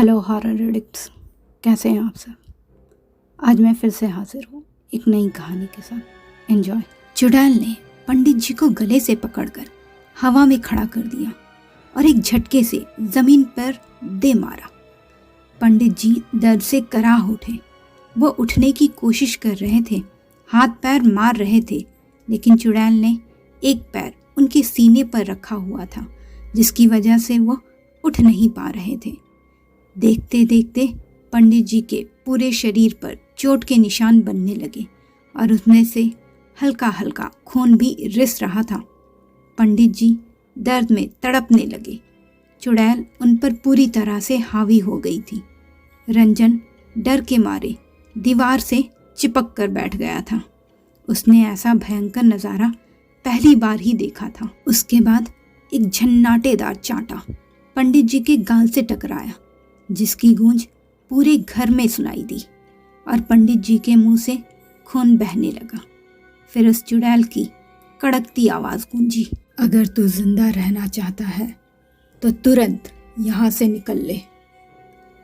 Hello horror addicts, कैसे हैं आप सब। आज मैं फिर से हाजिर हूँ एक नई कहानी के साथ। एंजॉय। चुड़ैल ने पंडित जी को गले से पकड़कर हवा में खड़ा कर दिया और एक झटके से जमीन पर दे मारा। पंडित जी दर्द से कराह उठे। वो उठने की कोशिश कर रहे थे, हाथ पैर मार रहे थे, लेकिन चुड़ैल ने एक पैर उनके सीने पर रखा हुआ था, जिसकी वजह से वो उठ नहीं पा रहे थे। देखते देखते पंडित जी के पूरे शरीर पर चोट के निशान बनने लगे और उसमें से हल्का हल्का खून भी रिस रहा था। पंडित जी दर्द में तड़पने लगे। चुड़ैल उन पर पूरी तरह से हावी हो गई थी। रंजन डर के मारे दीवार से चिपक कर बैठ गया था। उसने ऐसा भयंकर नज़ारा पहली बार ही देखा था। उसके बाद एक झन्नाटेदार चांटा पंडित जी के गाल से टकराया, जिसकी गूंज पूरे घर में सुनाई दी और पंडित जी के मुंह से खून बहने लगा। फिर उस चुड़ैल की कड़कती आवाज़ गूंजी, अगर तू जिंदा रहना चाहता है तो तुरंत यहाँ से निकल ले,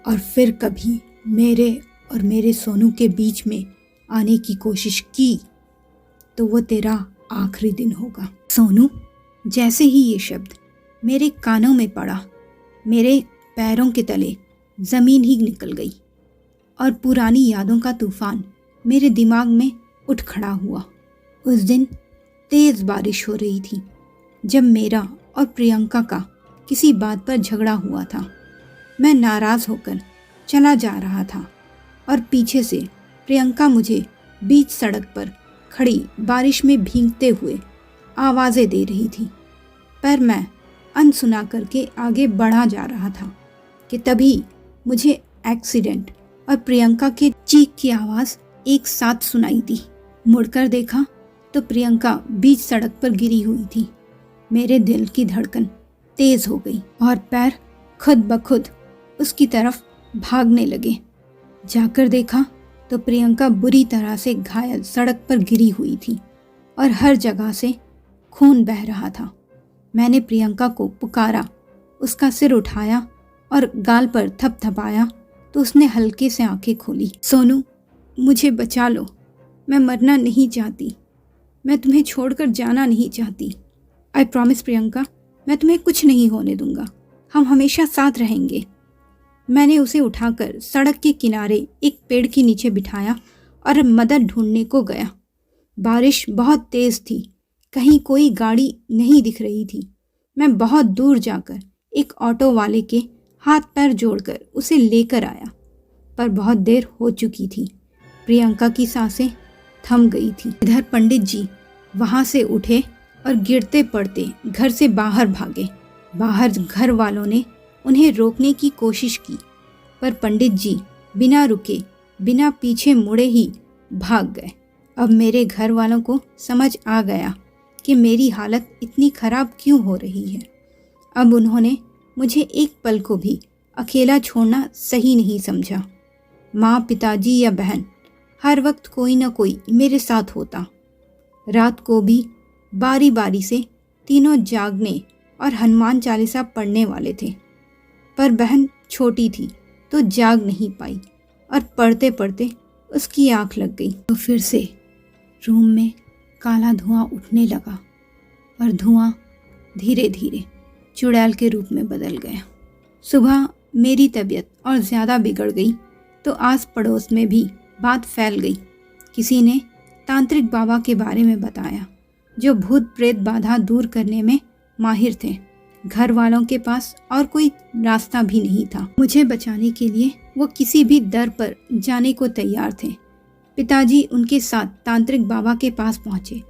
और फिर कभी मेरे और मेरे सोनू के बीच में आने की कोशिश की तो वो तेरा आखिरी दिन होगा। सोनू। जैसे ही ये शब्द मेरे कानों में पड़ा, मेरे पैरों के तले ज़मीन ही निकल गई और पुरानी यादों का तूफान मेरे दिमाग में उठ खड़ा हुआ। उस दिन तेज़ बारिश हो रही थी जब मेरा और प्रियंका का किसी बात पर झगड़ा हुआ था। मैं नाराज़ होकर चला जा रहा था और पीछे से प्रियंका मुझे बीच सड़क पर खड़ी बारिश में भीगते हुए आवाज़ें दे रही थी, पर मैं अनसुना करके आगे बढ़ा जा रहा था कि तभी मुझे एक्सीडेंट और प्रियंका के चीख की आवाज़ एक साथ सुनाई दी। मुड़कर देखा तो प्रियंका बीच सड़क पर गिरी हुई थी। मेरे दिल की धड़कन तेज़ हो गई और पैर खुद ब खुद उसकी तरफ भागने लगे। जाकर देखा तो प्रियंका बुरी तरह से घायल सड़क पर गिरी हुई थी और हर जगह से खून बह रहा था। मैंने प्रियंका को पुकारा, उसका सिर उठाया और गाल पर थपथपाया तो उसने हल्के से आंखें खोली। सोनू, मुझे बचा लो, मैं मरना नहीं चाहती, मैं तुम्हें छोड़कर जाना नहीं चाहती। आई प्रॉमिस प्रियंका, मैं तुम्हें कुछ नहीं होने दूंगा, हम हमेशा साथ रहेंगे। मैंने उसे उठाकर सड़क के किनारे एक पेड़ के नीचे बिठाया और मदद ढूंढने को गया। बारिश बहुत तेज़ थी, कहीं कोई गाड़ी नहीं दिख रही थी। मैं बहुत दूर जाकर एक ऑटो वाले के हाथ पैर जोड़कर उसे लेकर आया, पर बहुत देर हो चुकी थी। प्रियंका की सांसें थम गई थी। इधर पंडित जी वहाँ से उठे और गिरते पड़ते घर से बाहर भागे। बाहर घर वालों ने उन्हें रोकने की कोशिश की, पर पंडित जी बिना रुके बिना पीछे मुड़े ही भाग गए। अब मेरे घर वालों को समझ आ गया कि मेरी हालत इतनी ख़राब क्यों हो रही है। अब उन्होंने मुझे एक पल को भी अकेला छोड़ना सही नहीं समझा। माँ, पिताजी या बहन, हर वक्त कोई ना कोई मेरे साथ होता। रात को भी बारी बारी से तीनों जागने और हनुमान चालीसा पढ़ने वाले थे, पर बहन छोटी थी तो जाग नहीं पाई और पढ़ते पढ़ते उसकी आँख लग गई। तो फिर से रूम में काला धुआं उठने लगा और धुआं धीरे धीरे चुड़ैल के रूप में बदल गया। सुबह मेरी तबीयत और ज़्यादा बिगड़ गई तो आस पड़ोस में भी बात फैल गई। किसी ने तांत्रिक बाबा के बारे में बताया, जो भूत प्रेत बाधा दूर करने में माहिर थे। घर वालों के पास और कोई रास्ता भी नहीं था। मुझे बचाने के लिए वो किसी भी दर पर जाने को तैयार थे। पिताजी उनके साथ तांत्रिक बाबा के पास पहुँचे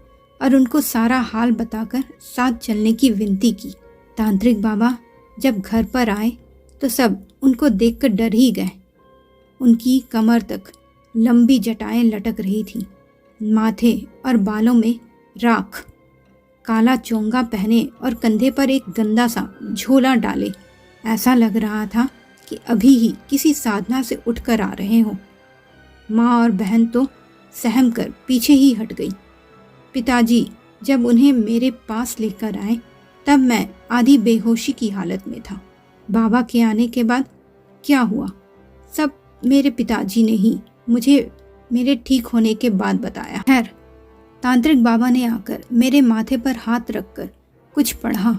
और उनको सारा हाल बताकर साथ चलने की विनती की। तांत्रिक बाबा जब घर पर आए तो सब उनको देखकर डर ही गए। उनकी कमर तक लंबी जटाएं लटक रही थीं। माथे और बालों में राख, काला चोंगा पहने और कंधे पर एक गंदा सा झोला डाले। ऐसा लग रहा था कि अभी ही किसी साधना से उठकर आ रहे हों। माँ और बहन तो सहम कर पीछे ही हट गई। पिताजी जब उन्हें मेरे पास लेकर आए तब मैं आधी बेहोशी की हालत में था। बाबा के आने के बाद क्या हुआ? सब मेरे पिताजी ने ही मुझे मेरे ठीक होने के बाद बताया। खैर, तांत्रिक बाबा ने आकर मेरे माथे पर हाथ रखकर कुछ पढ़ा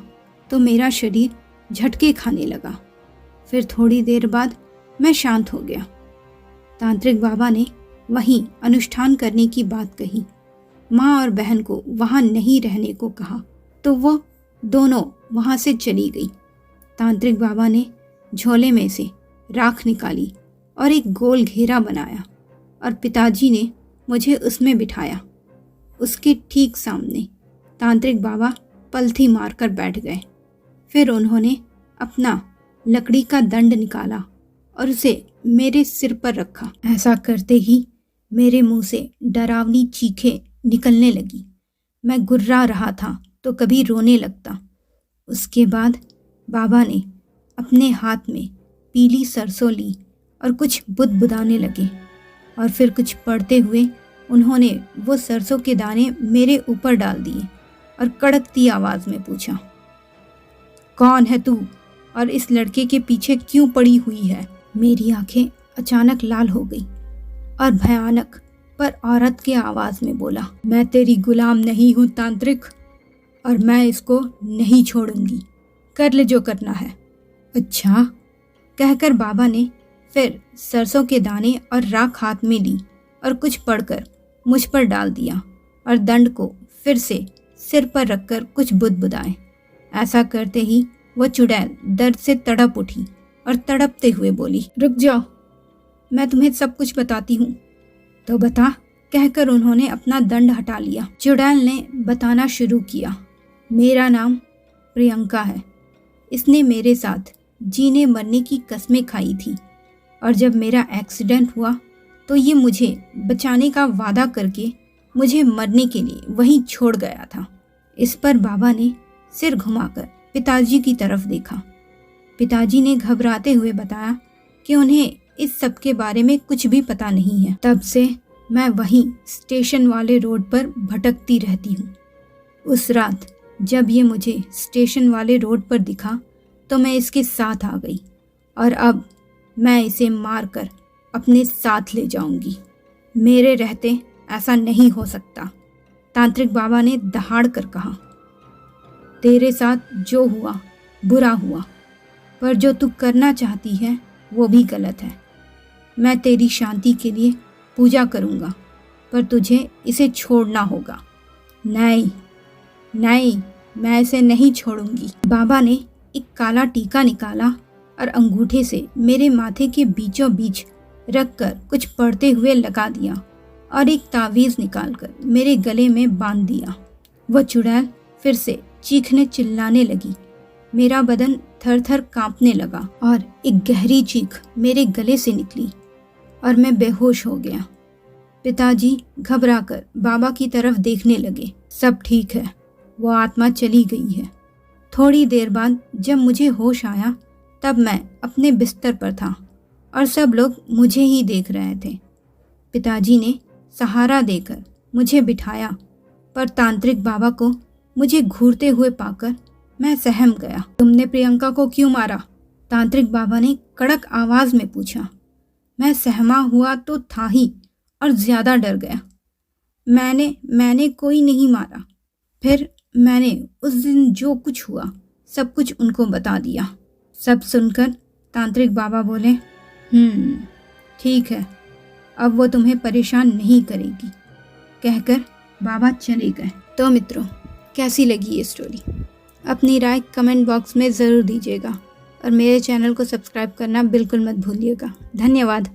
तो मेरा शरीर झटके खाने लगा। फिर थोड़ी देर बाद मैं शांत हो गया। तांत्रिक बाबा ने वहीं अनुष्ठान करने की बात कही। माँ और बहन को वहाँ नहीं रहने को कहा तो वो दोनों वहाँ से चली गई। तांत्रिक बाबा ने झोले में से राख निकाली और एक गोल घेरा बनाया और पिताजी ने मुझे उसमें बिठाया। उसके ठीक सामने तांत्रिक बाबा पलथी मारकर बैठ गए। फिर उन्होंने अपना लकड़ी का दंड निकाला और उसे मेरे सिर पर रखा। ऐसा करते ही मेरे मुंह से डरावनी चीखें निकलने लगी। मैं गुर्रा रहा था तो कभी रोने लगता। उसके बाद बाबा ने अपने हाथ में पीली सरसों ली और कुछ बुदबुदाने लगे और फिर कुछ पढ़ते हुए उन्होंने वो सरसों के दाने मेरे ऊपर डाल दिए और कड़कती आवाज़ में पूछा, कौन है तू और इस लड़के के पीछे क्यों पड़ी हुई है? मेरी आंखें अचानक लाल हो गई और भयानक पर औरत के आवाज़ में बोला, मैं तेरी गुलाम नहीं हूँ तांत्रिक, और मैं इसको नहीं छोड़ूंगी। कर ले जो करना है। अच्छा, कहकर बाबा ने फिर सरसों के दाने और राख हाथ में ली और कुछ पढ़कर मुझ पर डाल दिया और दंड को फिर से सिर पर रखकर कुछ बुदबुदाए। ऐसा करते ही वह चुड़ैल दर्द से तड़प उठी और तड़पते हुए बोली, रुक जाओ, मैं तुम्हें सब कुछ बताती हूँ। तो बता, कहकर उन्होंने अपना दंड हटा लिया। चुड़ैल ने बताना शुरू किया, मेरा नाम प्रियंका है। इसने मेरे साथ जीने मरने की कस्में खाई थी और जब मेरा एक्सीडेंट हुआ तो ये मुझे बचाने का वादा करके मुझे मरने के लिए वहीं छोड़ गया था। इस पर बाबा ने सिर घुमाकर पिताजी की तरफ देखा। पिताजी ने घबराते हुए बताया कि उन्हें इस सब के बारे में कुछ भी पता नहीं है। तब से मैं वहीं स्टेशन वाले रोड पर भटकती रहती हूँ। उस रात जब ये मुझे स्टेशन वाले रोड पर दिखा तो मैं इसके साथ आ गई और अब मैं इसे मारकर अपने साथ ले जाऊंगी। मेरे रहते ऐसा नहीं हो सकता, तांत्रिक बाबा ने दहाड़ कर कहा। तेरे साथ जो हुआ बुरा हुआ, पर जो तू करना चाहती है वो भी गलत है। मैं तेरी शांति के लिए पूजा करूंगा, पर तुझे इसे छोड़ना होगा। नहीं नहीं, मैं इसे नहीं छोड़ूंगी। बाबा ने एक काला टीका निकाला और अंगूठे से मेरे माथे के बीचों बीच रखकर कुछ पढ़ते हुए लगा दिया और एक तावीज़ निकालकर मेरे गले में बांध दिया। वह चुड़ैल फिर से चीखने चिल्लाने लगी। मेरा बदन थर थर कांपने लगा और एक गहरी चीख मेरे गले से निकली और मैं बेहोश हो गया। पिताजी घबराकर बाबा की तरफ देखने लगे। सब ठीक है, वो आत्मा चली गई है। थोड़ी देर बाद जब मुझे होश आया तब मैं अपने बिस्तर पर था और सब लोग मुझे ही देख रहे थे। पिताजी ने सहारा देकर मुझे बिठाया, पर तांत्रिक बाबा को मुझे घूरते हुए पाकर मैं सहम गया। तुमने प्रियंका को क्यों मारा? तांत्रिक बाबा ने कड़क आवाज़ में पूछा। मैं सहमा हुआ तो था ही और ज़्यादा डर गया। मैंने कोई नहीं मारा। फिर मैंने उस दिन जो कुछ हुआ सब कुछ उनको बता दिया। सब सुनकर तांत्रिक बाबा बोले, ठीक है, अब वो तुम्हें परेशान नहीं करेगी, कहकर बाबा चले गए। तो मित्रों, कैसी लगी ये स्टोरी? अपनी राय कमेंट बॉक्स में ज़रूर दीजिएगा और मेरे चैनल को सब्सक्राइब करना बिल्कुल मत भूलिएगा। धन्यवाद।